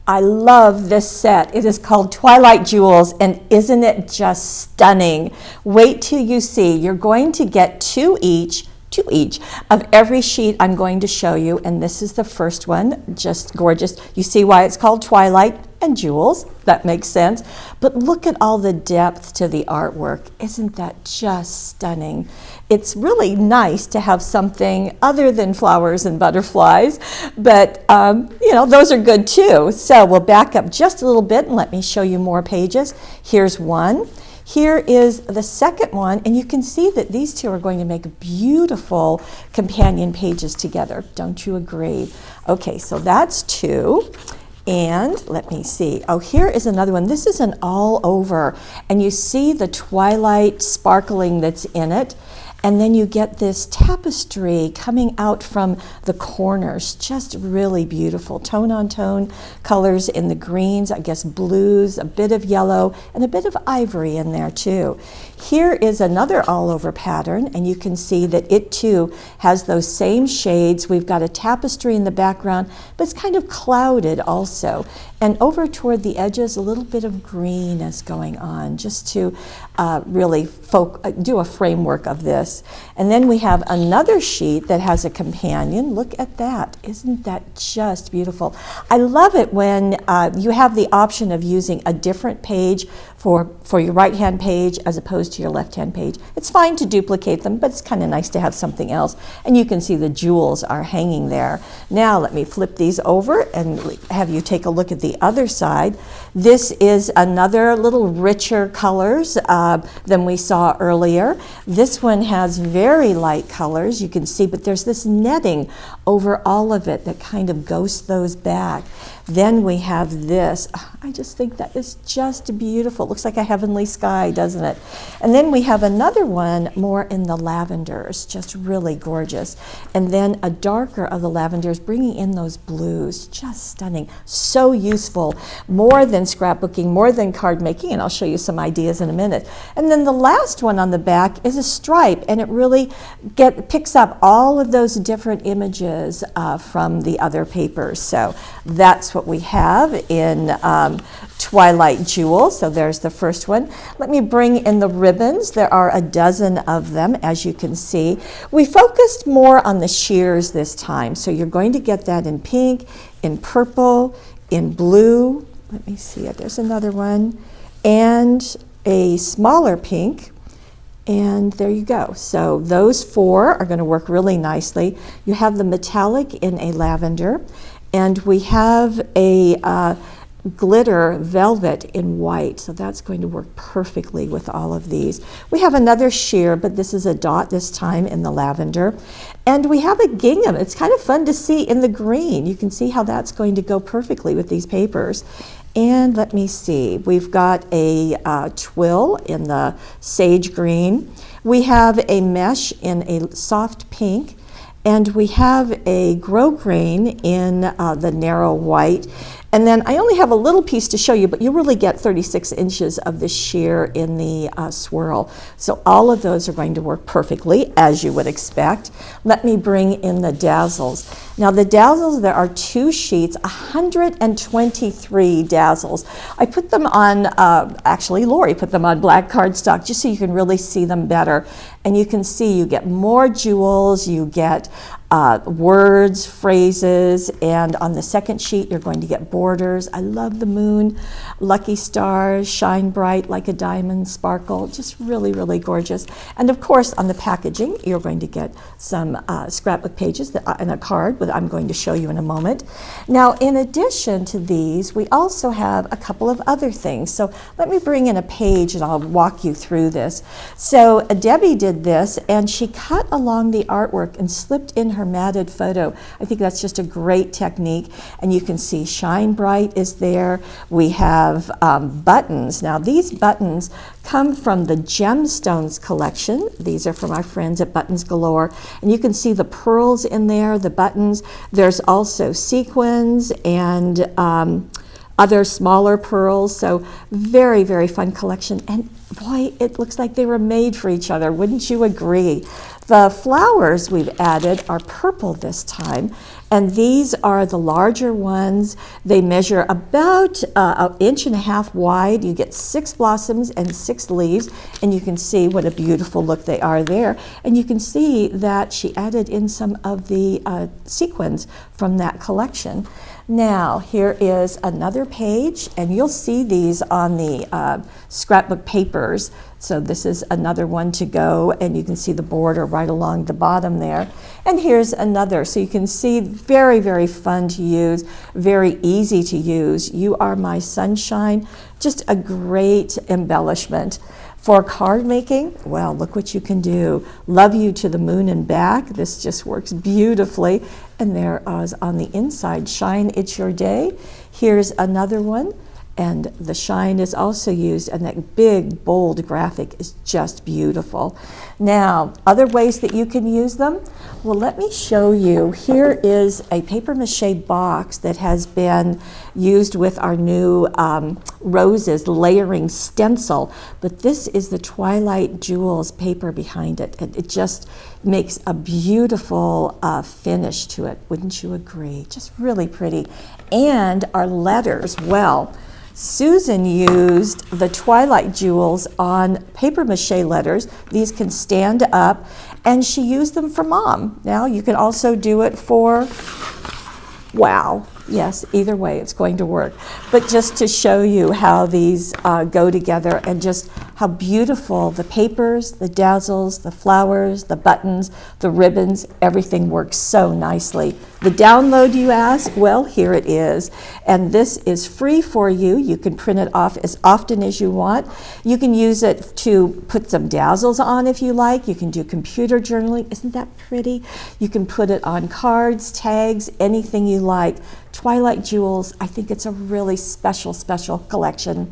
I love this set. It is called Twilight Jewels, and isn't it just stunning? Wait till you see. You're going to get two each of every sheet I'm going to show you, and this is the first one. Just gorgeous. You see why it's called Twilight and Jewels. That makes sense. But look at all the depth to the artwork. Isn't that just stunning? It's really nice to have something other than flowers and butterflies, but you know, those are good too. So we'll back up just a little bit and let me show you more pages. Here's one. Here is the second one, and you can see that these two are going to make beautiful companion pages together. Don't you agree? Okay, so that's two. And let me see. Oh, here is another one. This is an all over, and you see the twilight sparkling that's in it. And then you get this tapestry coming out from the corners, just really beautiful. Tone on tone colors in the greens, I guess blues, a bit of yellow, and a bit of ivory in there too. Here is another all over pattern, and you can see that it too has those same shades. We've got a tapestry in the background, but it's kind of clouded also. And over toward the edges, a little bit of green is going on, just to really do a framework of this. And then we have another sheet that has a companion. Look at that. Isn't that just beautiful? I love it when you have the option of using a different page for your right-hand page as opposed to your left-hand page. It's fine to duplicate them, but it's kind of nice to have something else. And you can see the jewels are hanging there. Now let me flip these over and have you take a look at the other side. This is another little richer colors than we saw earlier. This one has very light colors, you can see, but there's this netting over all of it that kind of ghosts those back. Then we have this. I just think that is just beautiful. It looks like a heavenly sky, doesn't it? And then we have another one more in the lavenders, just really gorgeous. And then a darker of the lavenders, bringing in those blues, just stunning. So useful, more than scrapbooking, more than card making, and I'll show you some ideas in a minute. And then the last one on the back is a stripe, and it really picks up all of those different images from the other papers. So that's what we have in Twilight Jewels. So there's the first one. Let me bring in the ribbons. There are a dozen of them, as you can see. We focused more on the sheers this time. So you're going to get that in pink, in purple, in blue. Let me see it. There's another one. And a smaller pink. And there you go. So those four are going to work really nicely. You have the metallic in a lavender. And we have a glitter velvet in white, so that's going to work perfectly with all of these. We have another sheer, but this is a dot this time in the lavender. And we have a gingham. It's kind of fun to see in the green. You can see how that's going to go perfectly with these papers. And let me see, we've got a twill in the sage green. We have a mesh in a soft pink. And we have a grosgrain in the narrow white. And then I only have a little piece to show you, but you really get 36 inches of the sheer in the swirl. So all of those are going to work perfectly, as you would expect. Let me bring in the dazzles. Now the dazzles, there are two sheets, 123 dazzles. I put them on, actually Lori put them on black cardstock just so you can really see them better. And you can see you get more jewels, you get words, phrases, and on the second sheet you're going to get borders. I love the moon, lucky stars, shine bright like a diamond, sparkle, just really, really gorgeous. And of course on the packaging you're going to get some scrapbook pages and a card that I'm going to show you in a moment. Now in addition to these, we also have a couple of other things. So let me bring in a page and I'll walk you through this. So Debbie did this, and she cut along the artwork and slipped in her matted photo. I think that's just a great technique. And you can see Shine Bright is there. We have buttons. Now these buttons come from the Gemstones collection. These are from our friends at Buttons Galore. And you can see the pearls in there, the buttons. There's also sequins and other smaller pearls. So very, very fun collection. And boy, it looks like they were made for each other. Wouldn't you agree? The flowers we've added are purple this time, And these are the larger ones. They measure about an inch and a half wide. You get 6 blossoms and 6 leaves, and you can see what a beautiful look they are there. And you can see that she added in some of the sequins from that collection. Now, here is another page, and you'll see these on the scrapbook papers. So this is another one to go, and you can see the border right along the bottom there. And here's another, so you can see very, very fun to use, very easy to use. You Are My Sunshine, just a great embellishment. For card making, well, look what you can do. Love You to the Moon and Back. This just works beautifully. And there is on the inside, Shine, It's Your Day. Here's another one. And the shine is also used, and that big, bold graphic is just beautiful. Now, other ways that you can use them? Well, let me show you. Here is a paper mache box that has been used with our new roses layering stencil, but this is the Twilight Jewels paper behind it. It just makes a beautiful finish to it. Wouldn't you agree? Just really pretty. And our letters, well, Susan used the Twilight Jewels on paper mache letters. These can stand up, and she used them for Mom. Now you can also do it for, wow, yes, either way it's going to work. But just to show you how these go together and just how beautiful the papers, the dazzles, the flowers, the buttons, the ribbons, everything works so nicely. The download, you ask? Well, here it is. And this is free for you. You can print it off as often as you want. You can use it to put some dazzles on if you like. You can do computer journaling. Isn't that pretty? You can put it on cards, tags, anything you like. Twilight Jewels, I think it's a really special, special collection.